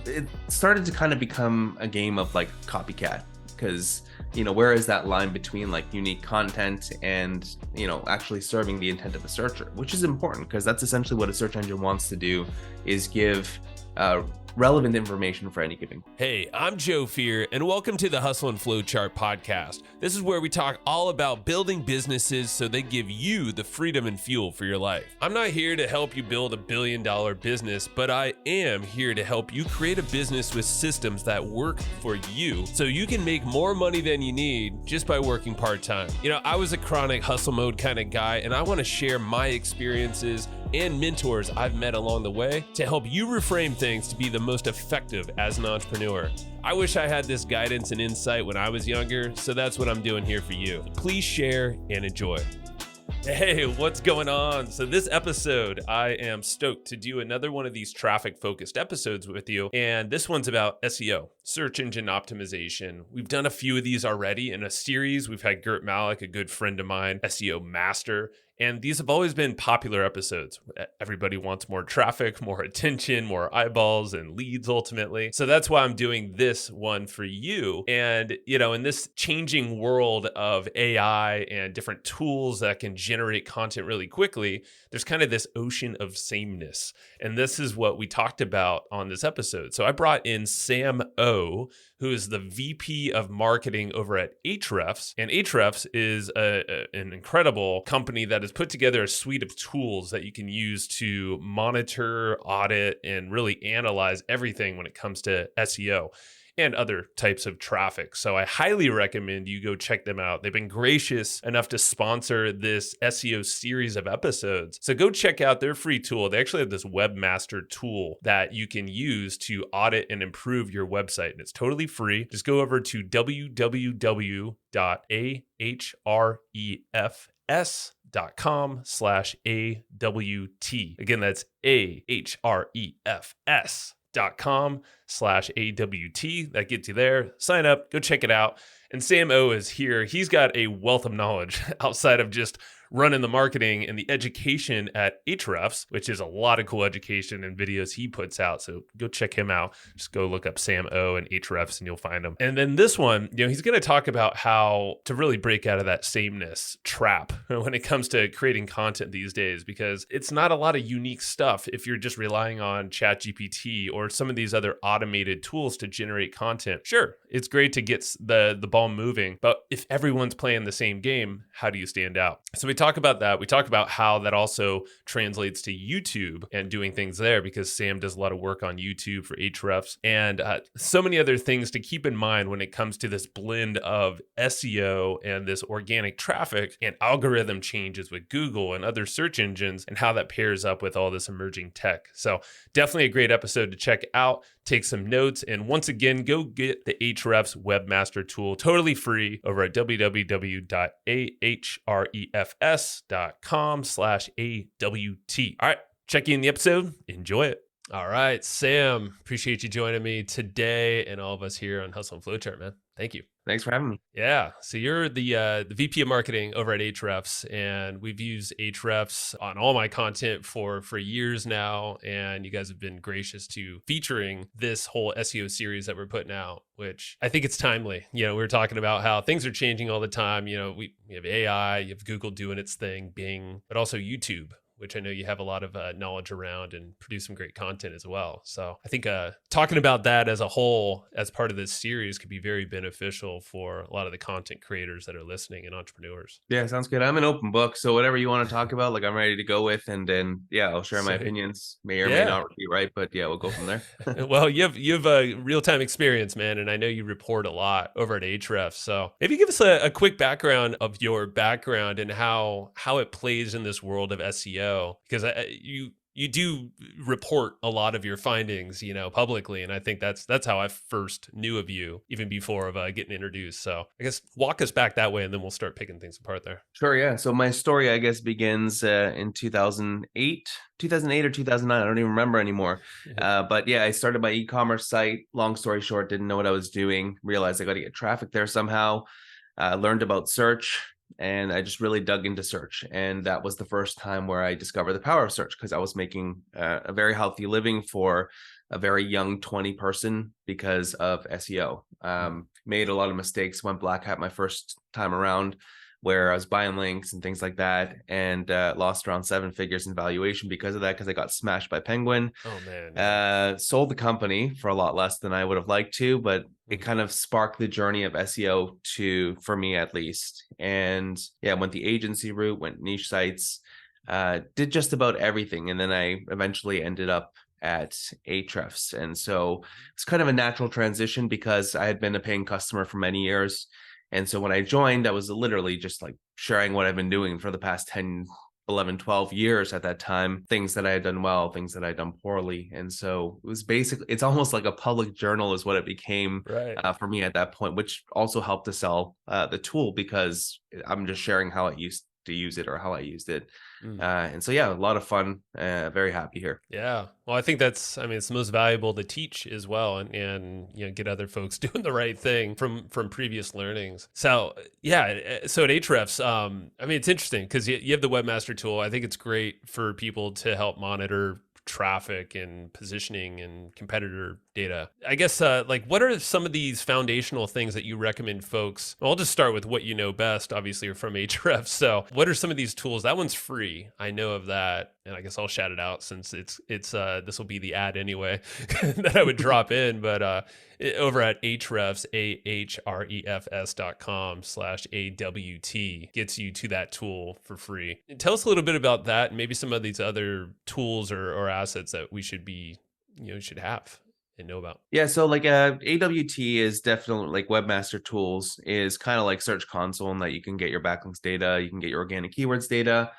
it started to kind of become a game of like copycat, because where is that line between like unique content and actually serving the intent of a searcher, which is important because that's essentially what a search engine wants to do, is give relevant information for any given. Hey, I'm Joe Fier, and welcome to the Hustle and Flowchart podcast. This is where we talk all about building businesses so they give you the freedom and fuel for your life. I'm not here to help you build $1 billion business, but I am here to help you create a business with systems that work for you so you can make more money than you need just by working part-time. I was a chronic hustle mode kind of guy, and I want to share my experiences and mentors I've met along the way to help you reframe things to be the most effective as an entrepreneur. I wish I had this guidance and insight when I was younger, so that's what I'm doing here for you. Please share and enjoy. Hey, what's going on? So this episode, I am stoked to do another one of these traffic-focused episodes with you, and this one's about SEO, search engine optimization. We've done a few of these already in a series. We've had Gert Malik, a good friend of mine, SEO master, and these have always been popular episodes. Everybody wants more traffic, more attention, more eyeballs and leads ultimately. So that's why I'm doing this one for you. And, in this changing world of AI and different tools that can generate content really quickly, there's kind of this ocean of sameness. And this is what we talked about on this episode. So I brought in Sam O, who is the VP of marketing over at Ahrefs. And Ahrefs is an incredible company that has put together a suite of tools that you can use to monitor, audit, and really analyze everything when it comes to SEO and other types of traffic. So I highly recommend you go check them out. They've been gracious enough to sponsor this SEO series of episodes. So go check out their free tool. They actually have this webmaster tool that you can use to audit and improve your website. And it's totally free. Just go over to www.ahrefs.com/AWT. Again, that's ahrefs.com/AWT. That gets you there. Sign up, go check it out. And Sam O is here. He's got a wealth of knowledge outside of just running the marketing and the education at Ahrefs, which is a lot of cool education and videos he puts out. So go check him out. Just go look up Sam O and Ahrefs and you'll find him. And then this one, he's going to talk about how to really break out of that sameness trap when it comes to creating content these days, because it's not a lot of unique stuff if you're just relying on ChatGPT or some of these other automated tools to generate content. Sure, it's great to get the ball moving, but if everyone's playing the same game, how do you stand out? So we talk about that. We talk about how that also translates to YouTube and doing things there, because Sam does a lot of work on YouTube for Ahrefs, and so many other things to keep in mind when it comes to this blend of SEO and this organic traffic and algorithm changes with Google and other search engines, and how that pairs up with all this emerging tech. So definitely a great episode to check out. Take some notes, and once again, go get the Ahrefs Webmaster tool totally free over at www.ahrefs.com/AWT. All right, check in the episode. Enjoy it. All right, Sam, appreciate you joining me today and all of us here on Hustle and Flowchart, man. Thank you. Thanks for having me. Yeah. So you're the VP of marketing over at Ahrefs, and we've used Ahrefs on all my content for years now. And you guys have been gracious to featuring this whole SEO series that we're putting out, which I think it's timely. We were talking about how things are changing all the time. We have AI, you have Google doing its thing, Bing, but also YouTube, which I know you have a lot of knowledge around and produce some great content as well. So I think talking about that as a whole, as part of this series, could be very beneficial for a lot of the content creators that are listening and entrepreneurs. Yeah, sounds good. I'm an open book, so whatever you want to talk about, I'm ready to go with, and then I'll share my opinions. May or may not be right, but we'll go from there. Well, you have a real-time experience, man, and I know you report a lot over at Ahrefs. So maybe give us a quick background of your background and how it plays in this world of SEO. Because you do report a lot of your findings, publicly. And I think that's how I first knew of you, even before of getting introduced. So I guess walk us back that way, and then we'll start picking things apart there. Sure, yeah. So my story, I guess, begins in 2008 or 2009. I don't even remember anymore. But I started my e-commerce site. Long story short, didn't know what I was doing. Realized I got to get traffic there somehow. Learned about search. And I just really dug into search. And that was the first time where I discovered the power of search, because I was making a very healthy living for a very young 20 person because of SEO. Made a lot of mistakes, went black hat my first time around, where I was buying links and things like that, and lost around 7 figures in valuation because of that, because I got smashed by Penguin. Oh man. Yeah. Sold the company for a lot less than I would have liked to, but it kind of sparked the journey of SEO for me at least. And yeah, went the agency route, went niche sites, did just about everything. And then I eventually ended up at Ahrefs. And so it's kind of a natural transition because I had been a paying customer for many years. And so when I joined, I was literally just like sharing what I've been doing for the past 10, 11, 12 years at that time, things that I had done well, things that I had done poorly. And so it was basically, it's almost like a public journal is what it became Right. for me at that point, which also helped to sell the tool because I'm just sharing how I used to use it or how I used it. And so, yeah, a lot of fun, very happy here. Yeah. Well, I think that's, I mean, it's the most valuable to teach as well, and you know, get other folks doing the right thing from previous learnings. So yeah, so at Ahrefs, I mean, it's interesting because you have the webmaster tool. I think it's great for people to help monitor traffic and positioning and competitor data. I guess like what are some of these foundational things that you recommend folks? Well, I'll just start with what you know best. Obviously, you're from Ahrefs. So what are some of these tools? That one's free. I know of that. And I guess I'll shout it out since it's this will be the ad anyway that I would drop in. But over at Ahrefs, ahrefs.com/AWT gets you to that tool for free. Tell us a little bit about that and maybe some of these other tools or assets that we should be, you know, should have and know about. Yeah, so like AWT is definitely like webmaster tools is kind of like Search Console in that you can get your backlinks data, you can get your organic keywords data.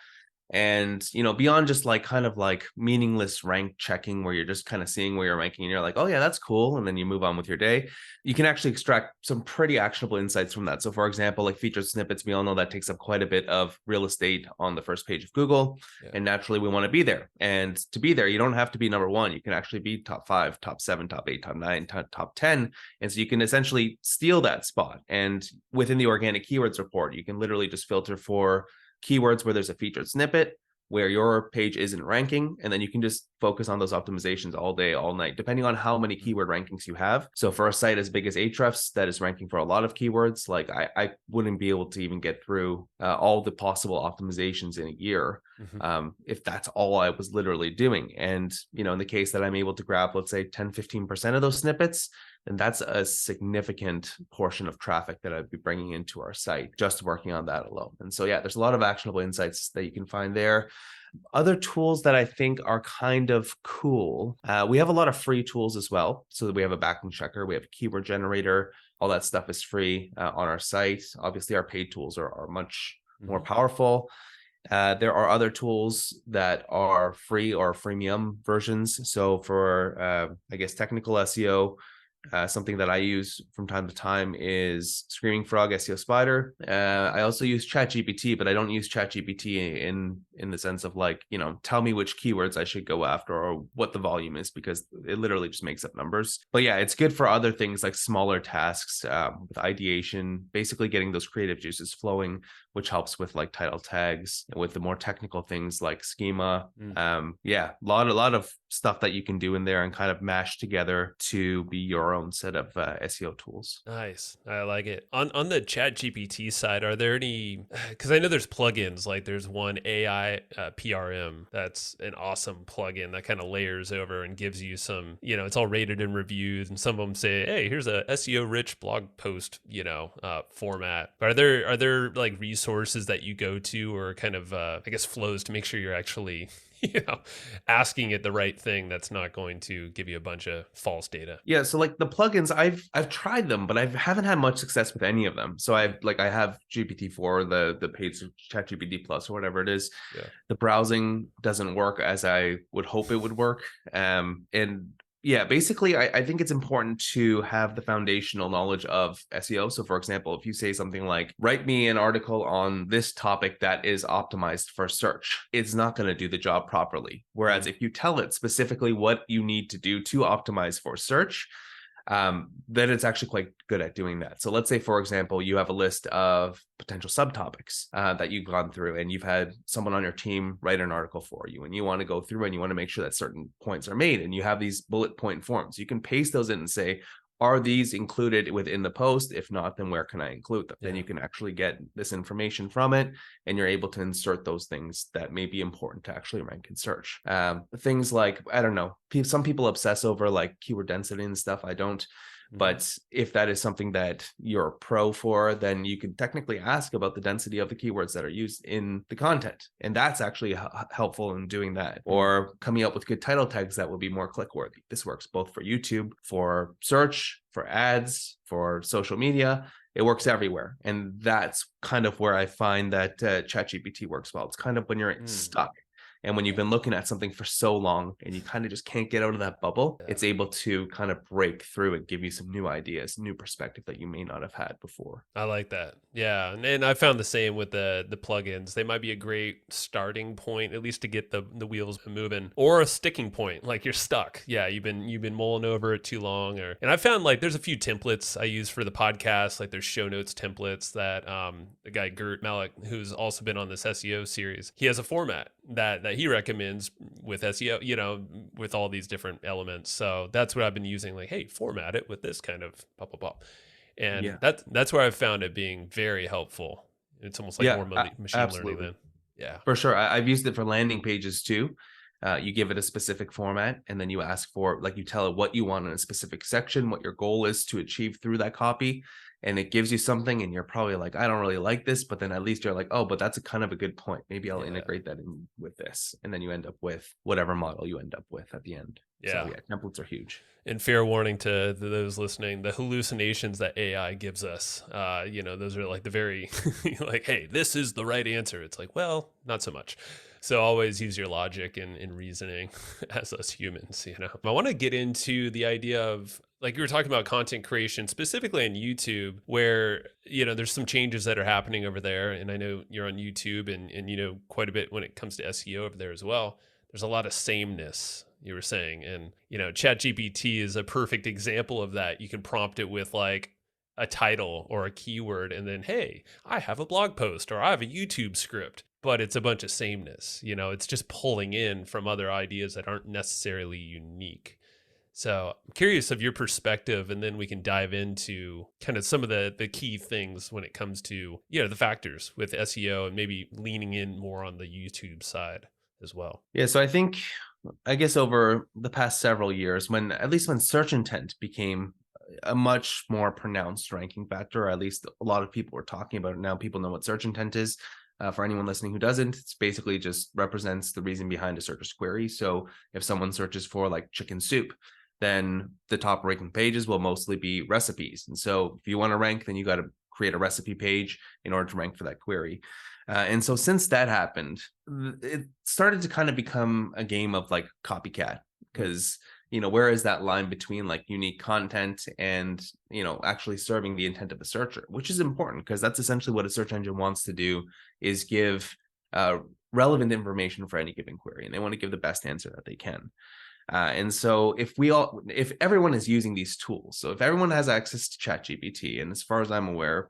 And, you know, beyond just like kind of like meaningless rank checking where you're just kind of seeing where you're ranking and you're like, oh, yeah, that's cool. And then you move on with your day. You can actually extract some pretty actionable insights from that. So, for example, like featured snippets, we all know that takes up quite a bit of real estate on the first page of Google. Yeah. And naturally, we want to be there. And to be there, you don't have to be number one. You can actually be top 5, top 7, top 8, top 9, top 10. And so you can essentially steal that spot. And within the organic keywords report, you can literally just filter for keywords where there's a featured snippet where your page isn't ranking, and then you can just focus on those optimizations all day, all night, depending on how many keyword rankings you have. So for a site as big as Ahrefs that is ranking for a lot of keywords, like I wouldn't be able to even get through all the possible optimizations in a year if that's all I was literally doing. And, you know, in the case that I'm able to grab, let's say 10, 15% of those snippets, and that's a significant portion of traffic that I'd be bringing into our site, just working on that alone. And so, yeah, there's a lot of actionable insights that you can find there. Other tools that I think are kind of cool. We have a lot of free tools as well. So we have a backlink checker, we have a keyword generator, all that stuff is free on our site. Obviously, our paid tools are much more powerful. There are other tools that are free or freemium versions. So for, I guess, technical SEO, something that I use from time to time is Screaming Frog SEO Spider. I also use ChatGPT, but I don't use ChatGPT in the sense of like, you know, tell me which keywords I should go after or what the volume is, because it literally just makes up numbers. But yeah, it's good for other things like smaller tasks with ideation, basically getting those creative juices flowing, which helps with like title tags and with the more technical things like schema. Yeah, a lot of stuff that you can do in there and kind of mash together to be your own set of SEO tools. Nice. I like it. On the ChatGPT side, are there any, because I know there's plugins, like there's one AI PRM that's an awesome plugin that kind of layers over and gives you some, you know, it's all rated and reviewed, and some of them say, hey, here's a SEO rich blog post, you know, format. But are there like resources that you go to, or kind of I guess flows to make sure you're actually, you know, asking it the right thing that's not going to give you a bunch of false data? Yeah, so like the plugins, I've tried them, but I haven't had much success with any of them. So I have GPT-4, the paid ChatGPT Plus or whatever it is. Yeah. The browsing doesn't work as I would hope it would work. And yeah, basically, I think it's important to have the foundational knowledge of SEO. So, for example, if you say something like, write me an article on this topic that is optimized for search, it's not going to do the job properly. Whereas if you tell it specifically what you need to do to optimize for search, then it's actually quite good at doing that. So let's say, for example, you have a list of potential subtopics that you've gone through, and you've had someone on your team write an article for you, and you want to go through and you want to make sure that certain points are made, and you have these bullet point forms. You can paste those in and say, are these included within the post? If not, then where can I include them? Then you can actually get this information from it, and you're able to insert those things that may be important to actually rank in search. Things like, I don't know, some people obsess over like keyword density and stuff. I don't. But if that is something that you're a pro for, then you can technically ask about the density of the keywords that are used in the content. And that's actually helpful in doing that. Or coming up with good title tags that will be more click worthy. This works both for YouTube, for search, for ads, for social media. It works everywhere. And that's kind of where I find that ChatGPT works well. It's kind of when you're stuck. And when you've been looking at something for so long and you kind of just can't get out of that bubble, it's able to kind of break through and give you some new ideas, new perspective that you may not have had before. I like that. Yeah. And I found the same with the plugins. They might be a great starting point, at least to get the wheels moving, or a sticking point, like you're stuck. Yeah. You've been mulling over it too long. And I found like there's a few templates I use for the podcast, like there's show notes templates that the guy Gert Malik, who's also been on this SEO series, he has a format that he recommends with SEO, with all these different elements. So that's what I've been using. Like, hey, format it with this kind of blah, blah, blah. And that's where I've found it being very helpful. It's almost like more machine learning than. Yeah, for sure. I've used it for landing pages too. You give it a specific format, and then you ask for, like, you tell it what you want in a specific section, what your goal is to achieve through that copy. And it gives you something, and you're probably like, I don't really like this, but then at least you're like, oh, but that's a kind of a good point. Maybe I'll integrate that in with this. And then you end up with whatever model you end up with at the end. Yeah. So templates are huge. And fair warning to those listening, the hallucinations that AI gives us, those are like the very, like, hey, this is the right answer. It's like, well, not so much. So always use your logic and reasoning as us humans, I want to get into the idea of, like you were talking about content creation, specifically on YouTube, where, there's some changes that are happening over there. And I know you're on YouTube and quite a bit when it comes to SEO over there as well. There's a lot of sameness, you were saying. And, ChatGPT is a perfect example of that. You can prompt it with like a title or a keyword, and then, hey, I have a blog post or I have a YouTube script. But it's a bunch of sameness, it's just pulling in from other ideas that aren't necessarily unique. So I'm curious of your perspective, and then we can dive into kind of some of the key things when it comes to, the factors with SEO and maybe leaning in more on the YouTube side as well. Yeah. So I guess over the past several years, when search intent became a much more pronounced ranking factor, or at least a lot of people were talking about it now, people know what search intent is. For anyone listening who doesn't, it's basically just represents the reason behind a searcher's query. So if someone searches for like chicken soup, then the top ranking pages will mostly be recipes. And so if you want to rank, then you got to create a recipe page in order to rank for that query. And so since that happened, it started to kind of become a game of like copycat, because where is that line between like unique content and, actually serving the intent of the searcher, which is important, because that's essentially what a search engine wants to do, is give relevant information for any given query. And they want to give the best answer that they can. And so if everyone is using these tools, so if everyone has access to ChatGPT, and as far as I'm aware,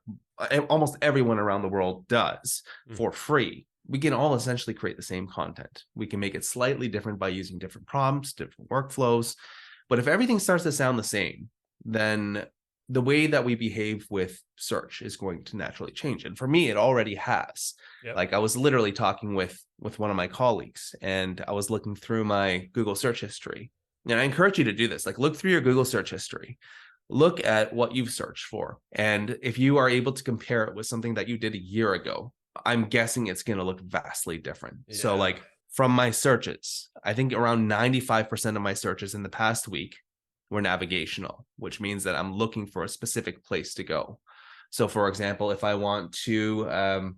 almost everyone around the world does for free, we can all essentially create the same content. We can make it slightly different by using different prompts, different workflows. But if everything starts to sound the same, then the way that we behave with search is going to naturally change. And for me, it already has. Yep. Like I was literally talking with one of my colleagues, and I was looking through my Google search history. And I encourage you to do this. Like, look through your Google search history. Look at what you've searched for. And if you are able to compare it with something that you did a year ago, I'm guessing it's going to look vastly different. Yeah. So like from my searches, I think around 95% of my searches in the past week were navigational, which means that I'm looking for a specific place to go. So for example, if I want to, I'm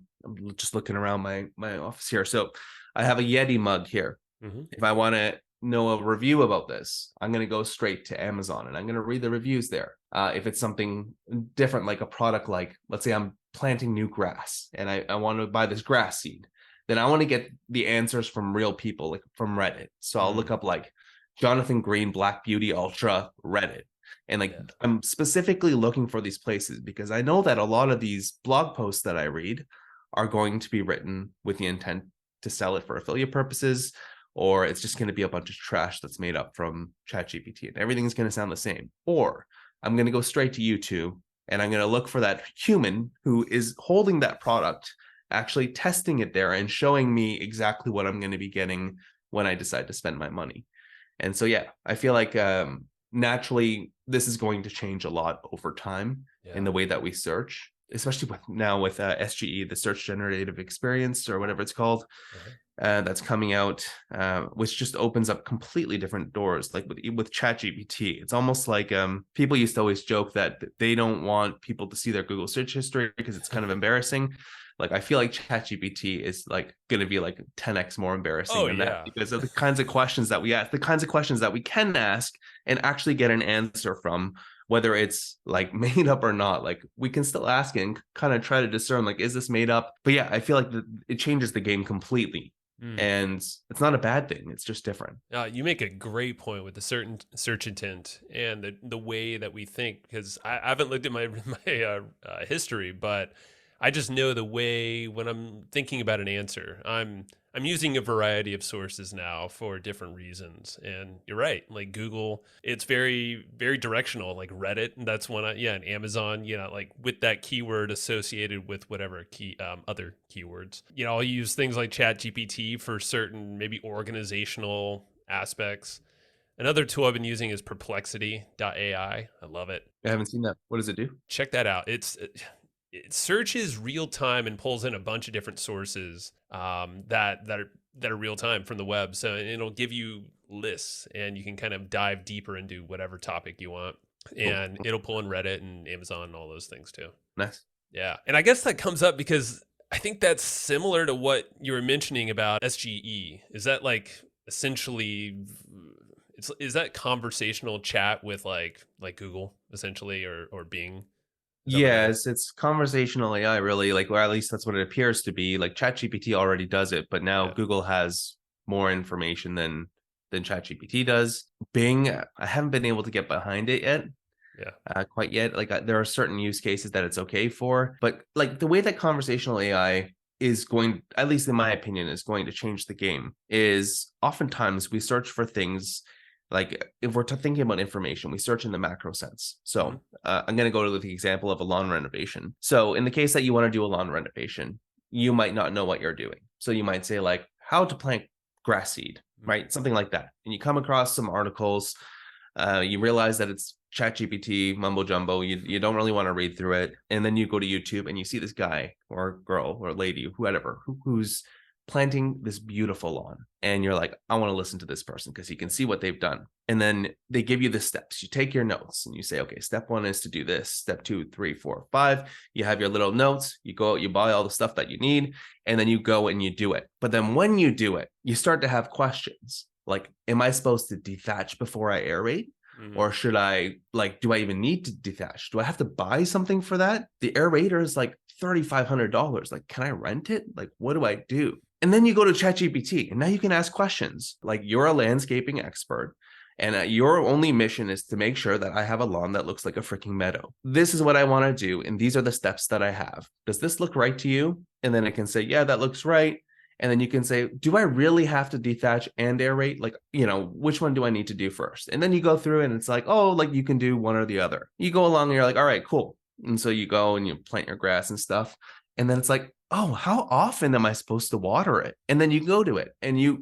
just looking around my office here. So I have a Yeti mug here. Mm-hmm. If I want to know a review about this, I'm going to go straight to Amazon and I'm going to read the reviews there. If it's something different, like a product, like let's say I'm planting new grass and I want to buy this grass seed, then I want to get the answers from real people, like from Reddit. So I'll look up like Jonathan Green Black Beauty Ultra Reddit. And like, Yeah. I'm specifically looking for these places because I know that a lot of these blog posts that I read are going to be written with the intent to sell it for affiliate purposes, or it's just going to be a bunch of trash that's made up from ChatGPT and everything's going to sound the same. Or I'm going to go straight to YouTube and I'm going to look for that human who is holding that product, actually testing it there and showing me exactly what I'm going to be getting when I decide to spend my money. And so, yeah, I feel like naturally this is going to change a lot over time in the way that we search, especially with SGE, the search generative experience or whatever it's called. That's coming out, which just opens up completely different doors. Like with ChatGPT, it's almost like people used to always joke that they don't want people to see their Google search history because it's kind of embarrassing. Like I feel like ChatGPT is like going to be like 10x more embarrassing than that because of the kinds of questions that we ask, the kinds of questions that we can ask and actually get an answer from, whether it's like made up or not. Like we can still ask it and kind of try to discern, like, is this made up? But yeah, I feel like it changes the game completely. And it's not a bad thing. It's just different. You make a great point with the certain search intent and the way that we think, because I haven't looked at my history, but I just know the way when I'm thinking about an answer, I'm using a variety of sources now for different reasons. And you're right, like Google, it's very, very directional, like Reddit. That's one, and Amazon, like with that keyword associated with whatever other keywords. I'll use things like ChatGPT for certain maybe organizational aspects. Another tool I've been using is perplexity.ai. I love it. I haven't seen that. What does it do? Check that out. It searches real time and pulls in a bunch of different sources that are real time from the web. So it'll give you lists, and you can kind of dive deeper into whatever topic you want. And it'll pull in Reddit and Amazon and all those things too. Nice. Yeah, and I guess that comes up because I think that's similar to what you were mentioning about SGE. Is that like essentially? Is that conversational chat with like Google essentially or Bing? Yes, it's conversational AI, really, like, or at least that's what it appears to be. Like ChatGPT already does it, but now Google has more information than ChatGPT does. Bing, I haven't been able to get behind it yet. Quite yet. Like there are certain use cases that it's okay for, but like the way that conversational AI is going, at least in my opinion, is going to change the game is oftentimes we search for things. Like if we're thinking about information, we search in the macro sense. So I'm going to go to the example of a lawn renovation. So in the case that you want to do a lawn renovation, you might not know what you're doing. So you might say like how to plant grass seed, right? Something like that. And you come across some articles, you realize that it's ChatGPT mumbo jumbo. You don't really want to read through it. And then you go to YouTube and you see this guy or girl or lady, whoever, who's planting this beautiful lawn, and you're like, I want to listen to this person because he can see what they've done. And then they give you the steps. You take your notes and you say, okay, step 1 is to do this, step 2, 3, 4, 5. You have your little notes, you go out, you buy all the stuff that you need, and then you go and you do it. But then when you do it, you start to have questions like, am I supposed to dethatch before I aerate? Or should I, like, do I even need to dethatch? Do I have to buy something for that? The aerator is like $3,500. Like, can I rent it? Like, what do I do? And then you go to ChatGPT and now you can ask questions. Like, you're a landscaping expert and your only mission is to make sure that I have a lawn that looks like a freaking meadow. This is what I want to do. And these are the steps that I have. Does this look right to you? And then it can say, yeah, that looks right. And then you can say, do I really have to dethatch and aerate? Like, which one do I need to do first? And then you go through and it's like, oh, like you can do one or the other. You go along and you're like, all right, cool. And so you go and you plant your grass and stuff. And then it's like, oh, how often am I supposed to water it? And then you go to it and you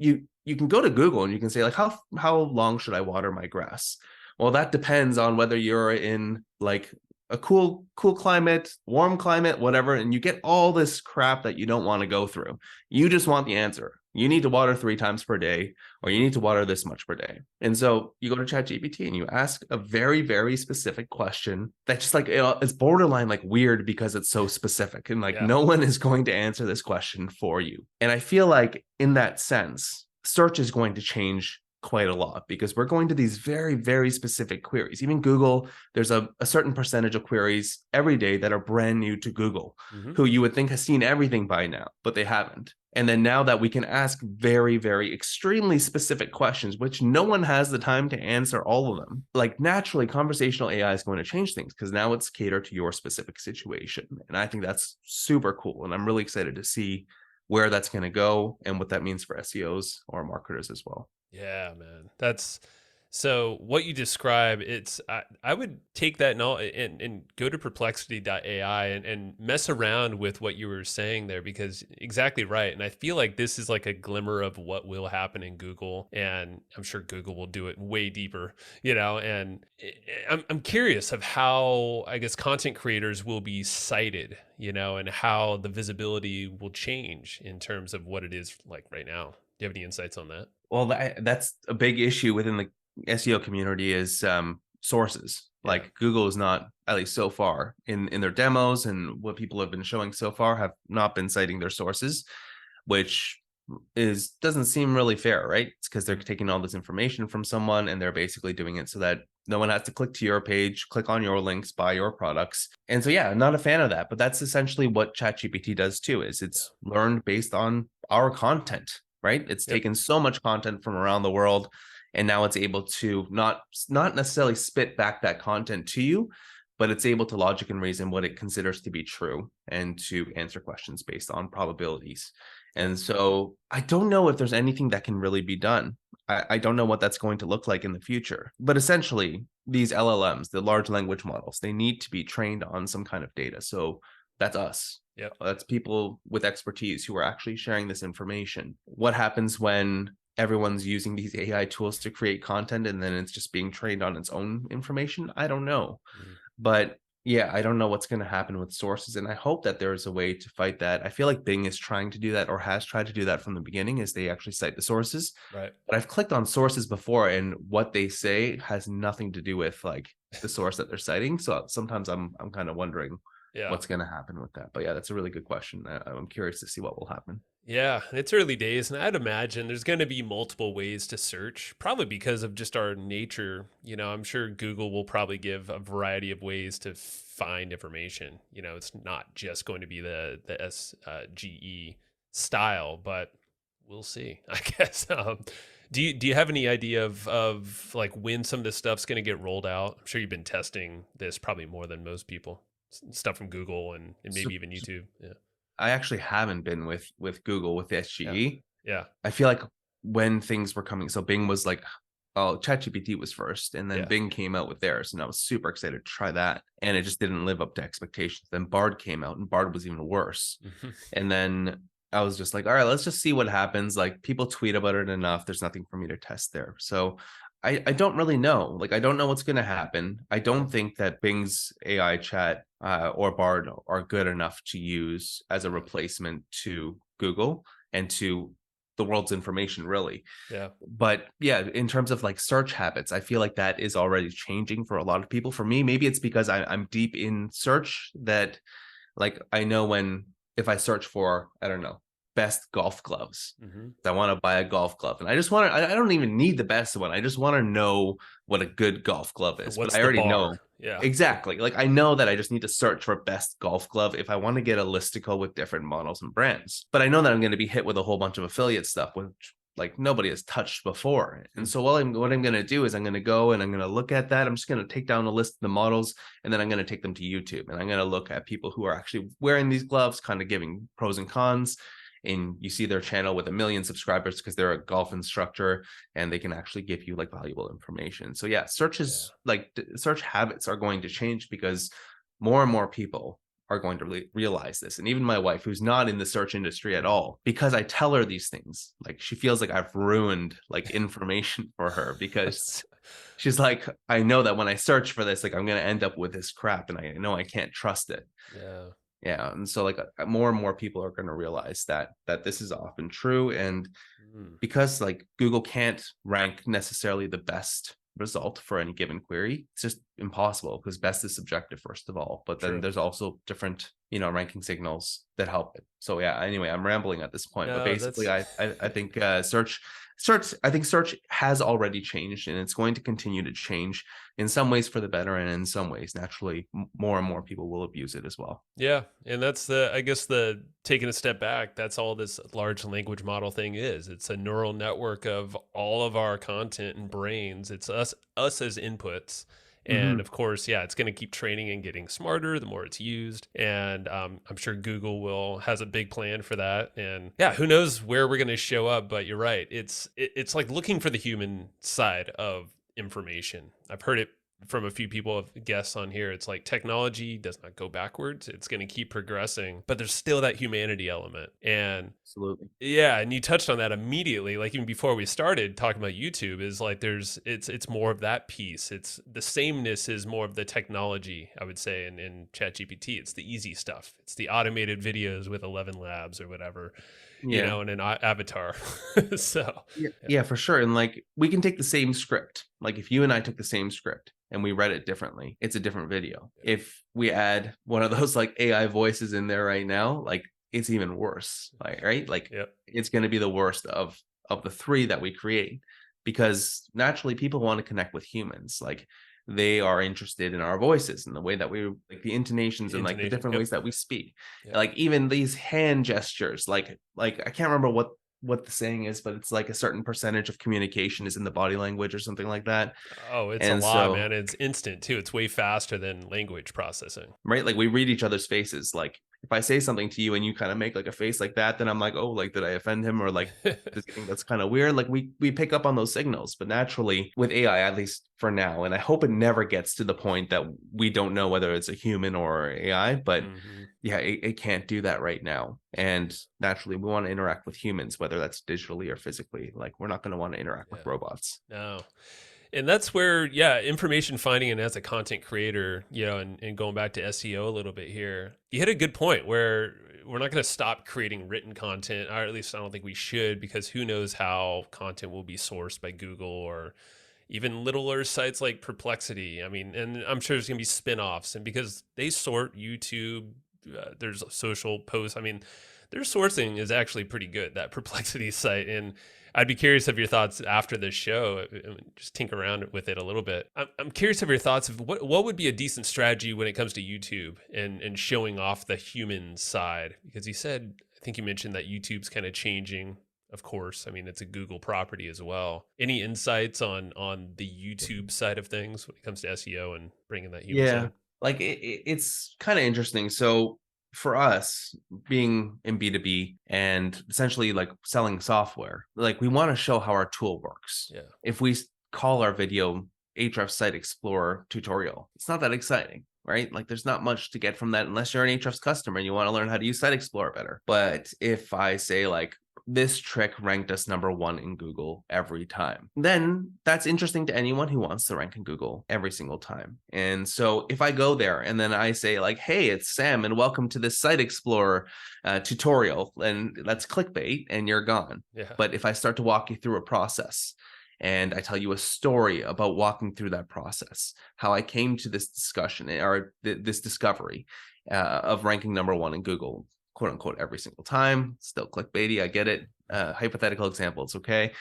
can go to Google and you can say like, how long should I water my grass? Well, that depends on whether you're in like a cool climate, warm climate, whatever. And you get all this crap that you don't want to go through. You just want the answer. You need to water 3 times per day, or you need to water this much per day. And so you go to ChatGPT and you ask a very, very specific question that just like, it's borderline like weird because it's so specific. And like no one is going to answer this question for you. And I feel like in that sense, search is going to change quite a lot because we're going to these very, very specific queries. Even Google, there's a certain percentage of queries every day that are brand new to Google, Hmm. who you would think has seen everything by now, but they haven't. And then now that we can ask very, very extremely specific questions, which no one has the time to answer all of them, like naturally, conversational AI is going to change things because now it's catered to your specific situation. And I think that's super cool. And I'm really excited to see where that's going to go and what that means for SEOs or marketers as well. Yeah, man. That's so what you describe, I would take that and go to perplexity.ai and mess around with what you were saying there because exactly right. And I feel like this is like a glimmer of what will happen in Google. And I'm sure Google will do it way deeper, and I'm curious of how I guess content creators will be cited, and how the visibility will change in terms of what it is like right now. Do you have any insights on that? Well, that's a big issue within the SEO community is sources. Yeah. Like Google is not, at least so far, in their demos and what people have been showing so far, have not been citing their sources, which doesn't seem really fair, right? It's because they're taking all this information from someone and they're basically doing it so that no one has to click to your page, click on your links, buy your products. And so, yeah, I'm not a fan of that. But that's essentially what ChatGPT does too, is Yeah. it's learned based on our content, right? It's Yep. taken so much content from around the world, and now it's able to not necessarily spit back that content to you, but it's able to logic and reason what it considers to be true and to answer questions based on probabilities. Yep. And so I don't know if there's anything that can really be done. I don't know what that's going to look like in the future. But essentially, these LLMs, the large language models, they need to be trained on some kind of data. So that's us. Yep. That's people with expertise who are actually sharing this information. What happens when everyone's using these AI tools to create content and then it's just being trained on its own information? I don't know. Mhm. But yeah, I don't know what's going to happen with sources. And I hope that there is a way to fight that. I feel like Bing is trying to do that or has tried to do that from the beginning, is they actually cite the sources. Right. But I've clicked on sources before and what they say has nothing to do with like the source that they're citing. So sometimes I'm kind of wondering Yeah. what's going to happen with that. But yeah, that's a really good question. I'm curious to see what will happen. Yeah, it's early days, and I'd imagine there's going to be multiple ways to search, probably because of just our nature. I'm sure Google will probably give a variety of ways to find information. It's not just going to be the SGE style, but we'll see. I guess. Do you have any idea of like when some of this stuff's going to get rolled out? I'm sure you've been testing this probably more than most people. Stuff from Google and So, maybe even YouTube. Yeah. I actually haven't been with Google with the Yeah. SGE. Yeah. I feel like when things were coming, so Bing was like, oh, ChatGPT was first, and then Yeah. Bing came out with theirs, and I was super excited to try that, and it just didn't live up to expectations. Then Bard came out, and Bard was even worse. Mhm. And then I was just like, all right, let's just see what happens. Like people tweet about it enough. There's nothing for me to test there. So I don't really know. Like I don't know what's going to happen. I don't think that Bing's AI chat or Bard are good enough to use as a replacement to Google and to the world's information, really. Yeah. But yeah, in terms of like search habits, I feel like that is already changing for a lot of people. For me, maybe it's because I'm deep in search that like I know when if I search for, I don't know, best golf gloves, Hmm. I want to buy a golf glove. And I just want to, I don't even need the best one. I just want to know what a good golf glove is. But What's I the already bar? know Yeah. exactly. Like I know that I just need to search for best golf glove if I want to get a listicle with different models and brands. But I know that I'm going to be hit with a whole bunch of affiliate stuff, which like nobody has touched before. And so what I'm going to do is I'm going to go and I'm going to look at that. I'm just going to take down a list of the models and then I'm going to take them to YouTube and I'm going to look at people who are actually wearing these gloves, kind of giving pros and cons. And you see their channel with 1 million subscribers because they're a golf instructor and they can actually give you like valuable information. So yeah, Yeah. search habits are going to change because more and more people are going to realize this. And even my wife, who's not in the search industry at all, because I tell her these things, like she feels like I've ruined like information for her because she's like, I know that when I search for this, like I'm going to end up with this crap and I know I can't trust it. Yeah. Yeah. And so like more and more people are going to realize that this is often true. And Mm. because like Google can't rank necessarily the best result for any given query, it's just impossible because best is subjective, first of all. But then True. there's also different, ranking signals that help it. So yeah, anyway, I'm rambling at this point, but No, basically that's I think search I think search has already changed, and it's going to continue to change in some ways for the better, and in some ways, naturally, more and more people will abuse it as well. Yeah, and that's I guess the taking a step back, that's all this large language model thing is. It's a neural network of all of our content and brains. It's us as inputs. And Hmm. of course, yeah, it's going to keep training and getting smarter the more it's used. And I'm sure Google will has a big plan for that. And yeah, who knows where we're going to show up? But you're right. It's like looking for the human side of information. I've heard it from a few people of guests on here. It's like technology does not go backwards. It's going to keep progressing, but there's still that humanity element. And Absolutely. yeah, and you touched on that immediately, like even before we started talking about YouTube, is like it's more of that piece. It's the sameness is more of the technology, I would say, in ChatGPT. It's the easy stuff. It's the automated videos with 11 labs or whatever, Yeah. and an avatar. So Yeah, yeah. yeah, for sure. And like we can take the same script. Like if you and I took the same script and we read it differently, it's a different video. If we add one of those like AI voices in there right now, like it's even worse. Like, right? Like Yep. it's going to be the worst of the three that we create, because naturally people want to connect with humans. Like they are interested in our voices and the way that we like the intonations The and like the intonation. different Yep. ways that we speak. Yep. Like even these hand gestures, like I can't remember what the saying is, but it's like a certain percentage of communication is in the body language or something like that. Oh, it's a And lot, so, man. It's instant too. It's way faster than language processing. right, like we read each other's faces. Like if I say something to you and you kind of make like a face like that, then I'm like, oh, like did I offend him, or like does he think that's kind of weird? Like we pick up on those signals, but naturally with AI, at least for now, and I hope it never gets to the point that we don't know whether it's a human or AI, but Hmm. yeah, it can't do that right now. And naturally, we want to interact with humans, whether that's digitally or physically. Like we're not going to want to interact with Yeah. robots. No. And that's where, yeah, information finding and as a content creator, and going back to SEO a little bit here, you hit a good point where we're not going to stop creating written content, or at least I don't think we should, because who knows how content will be sourced by Google or even littler sites like Perplexity. I mean, and I'm sure there's going to be spin-offs, and because they sort YouTube, there's social posts. I mean, their sourcing is actually pretty good, that Perplexity site. And I'd be curious of your thoughts after this show. Just tinker around with it a little bit. I'm curious of your thoughts of what would be a decent strategy when it comes to YouTube and showing off the human side, because I think you mentioned that YouTube's kind of changing. Of course, I mean it's a Google property as well. Any insights on the YouTube side of things when it comes to SEO and bringing that human Yeah, side? like it's kind of interesting. So for us, being in B2B and essentially like selling software, like we want to show how our tool works. Yeah. If we call our video Ahrefs Site Explorer tutorial, it's not that exciting, right? Like there's not much to get from that unless you're an Ahrefs customer and you want to learn how to use Site Explorer better. But if I say like this trick ranked us #1 in Google every time, then that's interesting to anyone who wants to rank in Google every single time. And so if I go there and then I say like, hey, it's Sam and welcome to this Site Explorer tutorial, and that's clickbait and you're gone. Yeah. But if I start to walk you through a process and I tell you a story about walking through that process, how I came to this discussion or this discovery of ranking #1 in Google, quote unquote, every single time. Still clickbaity, I get it. Hypothetical example, it's okay.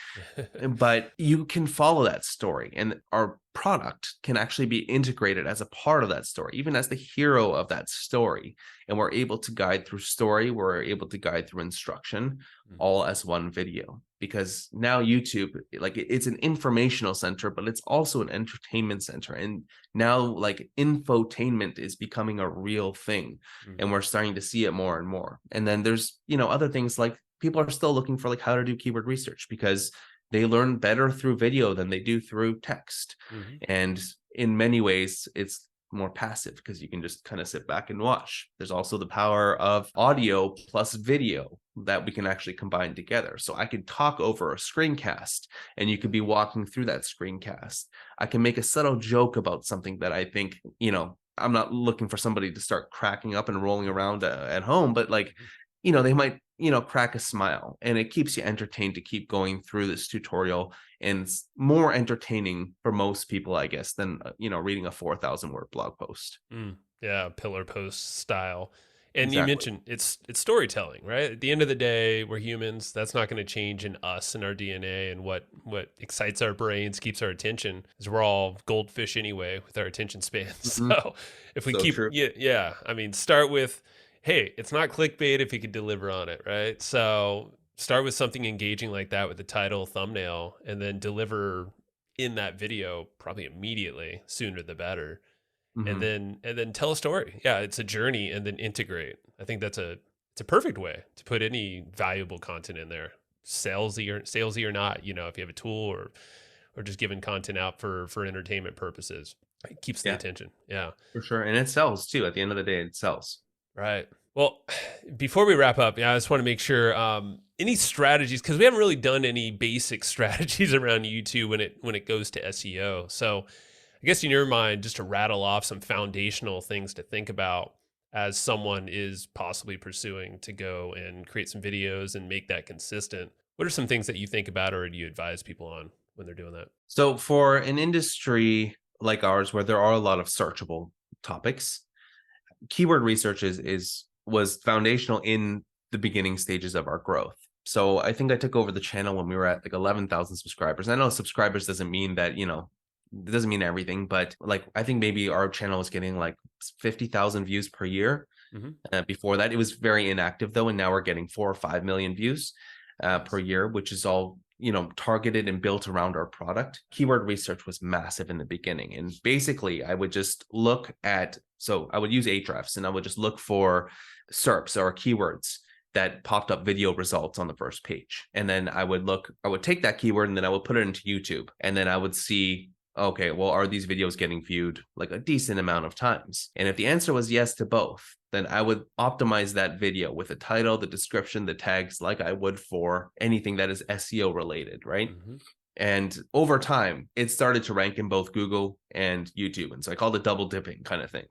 But you can follow that story, and our product can actually be integrated as a part of that story, even as the hero of that story. And we're able to guide through story, we're able to guide through instruction, Mhm. all as one video. Because now YouTube, like it's an informational center, but it's also an entertainment center. And now like infotainment is becoming a real thing, and Mhm. we're starting to see it more and more. And then there's other things like people are still looking for like how to do keyword research, because they learn better through video than they do through text. Mhm. And in many ways, it's more passive because you can just kind of sit back and watch. There's also the power of audio plus video that we can actually combine together. So I could talk over a screencast and you could be walking through that screencast. I can make a subtle joke about something that I think, I'm not looking for somebody to start cracking up and rolling around at home, but like, Mhm. they might, crack a smile, and it keeps you entertained to keep going through this tutorial. And it's more entertaining for most people, I guess, than, reading a 4,000 word blog post. Yeah, pillar post style. And you Exactly. mentioned it's storytelling, right? At the end of the day, we're humans. That's not going to change in us and our DNA, and what excites our brains, keeps our attention, is we're all goldfish anyway with our attention spans. Mhm. So if we So keep, true. yeah, yeah, I mean, start with, hey, it's not clickbait if you could deliver on it, right? So start with something engaging like that with the title, thumbnail, and then deliver in that video probably immediately, sooner the better, Hmm. and then tell a story. Yeah, it's a journey, and then integrate. I think it's a perfect way to put any valuable content in there, salesy or not. You know, if you have a tool or just giving content out for entertainment purposes, it keeps the Yeah, attention. Yeah, for sure. And it sells too. At the end of the day, it sells. right. Well, before we wrap up, yeah, I just want to make sure any strategies, because we haven't really done any basic strategies around YouTube when it goes to SEO. So I guess in your mind, just to rattle off some foundational things to think about as someone is possibly pursuing to go and create some videos and make that consistent. What are some things that you think about or do you advise people on when they're doing that? So for an industry like ours, where there are a lot of searchable topics, keyword research is was foundational in the beginning stages of our growth. So I think I took over the channel when we were at like 11,000 subscribers. I know subscribers doesn't mean that, it doesn't mean everything, but like I think maybe our channel was getting like 50,000 views per year. Hmm. Before that, it was very inactive though, and now we're getting 4 or 5 million views per Nice. year, which is all targeted and built around our product. Keyword research was massive in the beginning, and basically, I would just look at I would use Ahrefs, and I would just look for SERPs or keywords that popped up video results on the first page, and then I would take that keyword and then I would put it into YouTube, and then I would see, okay, well, are these videos getting viewed like a decent amount of times? And if the answer was yes to both, then I would optimize that video with the title, the description, the tags, like I would for anything that is SEO related, right? Hmm. And over time, it started to rank in both Google and YouTube. And so I called it double dipping kind of thing.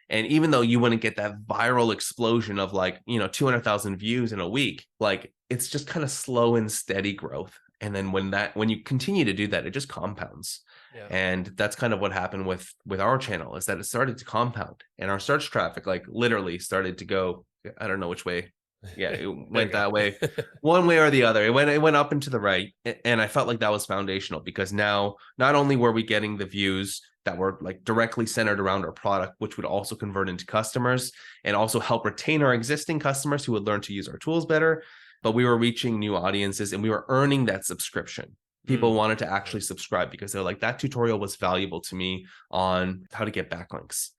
And even though you wouldn't get that viral explosion of like, 200,000 views in a week, like it's just kind of slow and steady growth. And then when you continue to do that, it just compounds. Yeah. And that's kind of what happened with our channel, is that it started to compound and our search traffic like literally started to go, I don't know which way. Yeah, it There went you that way, go. one way or the other. It went up and to the right. And I felt like that was foundational, because now not only were we getting the views that were like directly centered around our product, which would also convert into customers and also help retain our existing customers who would learn to use our tools better, but we were reaching new audiences and we were earning that subscription. People Mm, wanted to yeah. actually subscribe because they're like, that tutorial was valuable to me on how to get backlinks.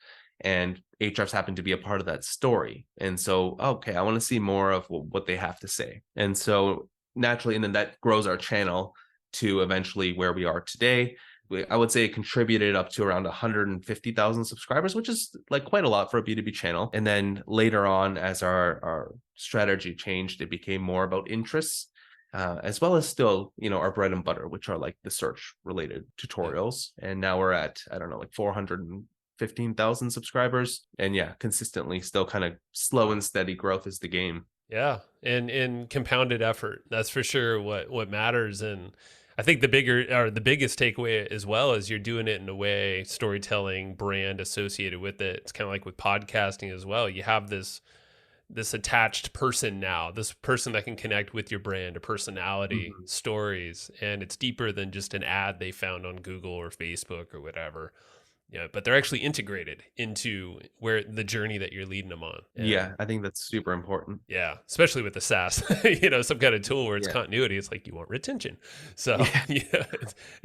And Ahrefs happened to be a part of that story. And so, okay, I want to see more of what they have to say. And so naturally, and then that grows our channel to eventually where we are today. I would say it contributed up to around 150,000 subscribers, which is like quite a lot for a B2B channel. And then later on, as our strategy changed, it became more about interests, as well as still, our bread and butter, which are like the search related Yeah. tutorials. And now we're at, I don't know, like 415,000 subscribers. And yeah, consistently still kind of slow and Wow. steady growth is the game. Yeah, and compounded effort. That's for sure what matters. And I think the bigger or the biggest takeaway as well is you're doing it in a way, storytelling, brand associated with it. It's kind of like with podcasting as well. You have this attached person now, this person that can connect with your brand, a personality, Mhm. stories, and it's deeper than just an ad they found on Google or Facebook or whatever. Yeah, but they're actually integrated into where the journey that you're leading them on. And Yeah, I think that's super important. yeah, especially with the SaaS, some kind of tool where it's Yeah. continuity. It's like you want retention, so Yeah, yeah,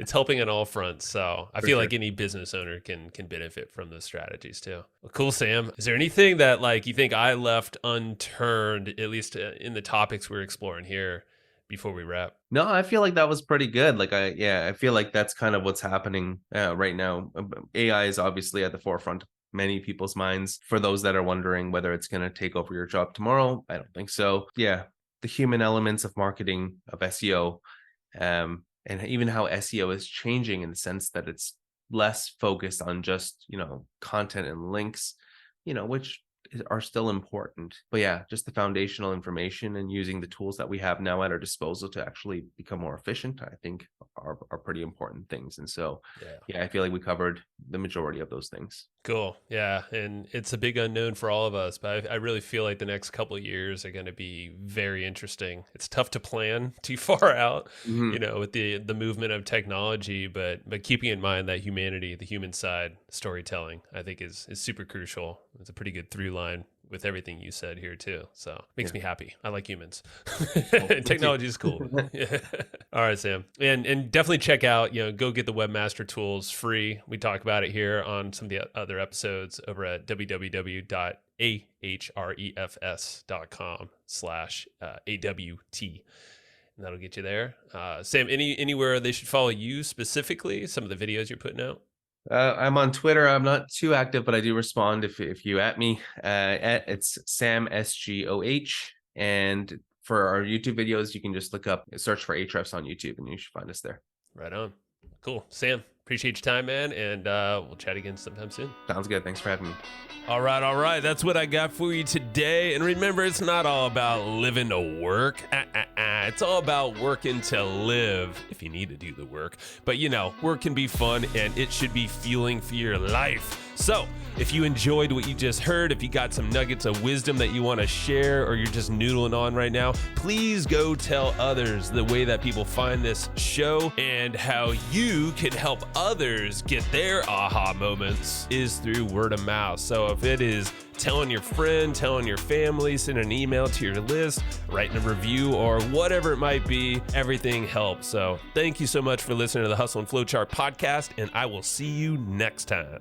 it's helping on all fronts. So I for feel sure. like any business owner can benefit from those strategies too. Well, cool, Sam. Is there anything that like you think I left unturned, at least in the topics we're exploring here, before we wrap? No, I feel like that was pretty good. I feel like that's kind of what's happening right now. AI is obviously at the forefront of many people's minds. For those that are wondering whether it's going to take over your job tomorrow, I don't think so. Yeah, the human elements of marketing, of SEO, and even how SEO is changing in the sense that it's less focused on just, content and links, which are still important. But yeah, just the foundational information and using the tools that we have now at our disposal to actually become more efficient, I think are pretty important things. And so, yeah, I feel like we covered the majority of those things. Cool. Yeah. And it's a big unknown for all of us, but I really feel like the next couple of years are going to be very interesting. It's tough to plan too far out, with the movement of technology, but keeping in mind that humanity, the human side, storytelling, I think is super crucial. It's a pretty good through line with everything you said here too. So makes me happy. I like humans. Technology is cool. All right, Sam. And definitely check out, go get the Webmaster Tools free. We talk about it here on some of the other episodes over at www.ahrefs.com/AWT. And that'll get you there. Sam, anywhere they should follow you specifically, some of the videos you're putting out? I'm on Twitter. I'm not too active, but I do respond if you at me. It's Sam SGOH. And for our YouTube videos, you can just search for Ahrefs on YouTube, and you should find us there. Right on. Cool. Sam, appreciate your time, man. And we'll chat again sometime soon. Sounds good. Thanks for having me. All right. That's what I got for you today. And remember, it's not all about living to work. It's all about working to live, if you need to do the work. But work can be fun, and it should be fueling for your life. So if you enjoyed what you just heard, if you got some nuggets of wisdom that you want to share, or you're just noodling on right now, please go tell others. The way that people find this show and how you can help others get their aha moments is through word of mouth. So if it is telling your friend, telling your family, sending an email to your list, writing a review, or whatever it might be, everything helps. So thank you so much for listening to the Hustle and Flowchart podcast, and I will see you next time.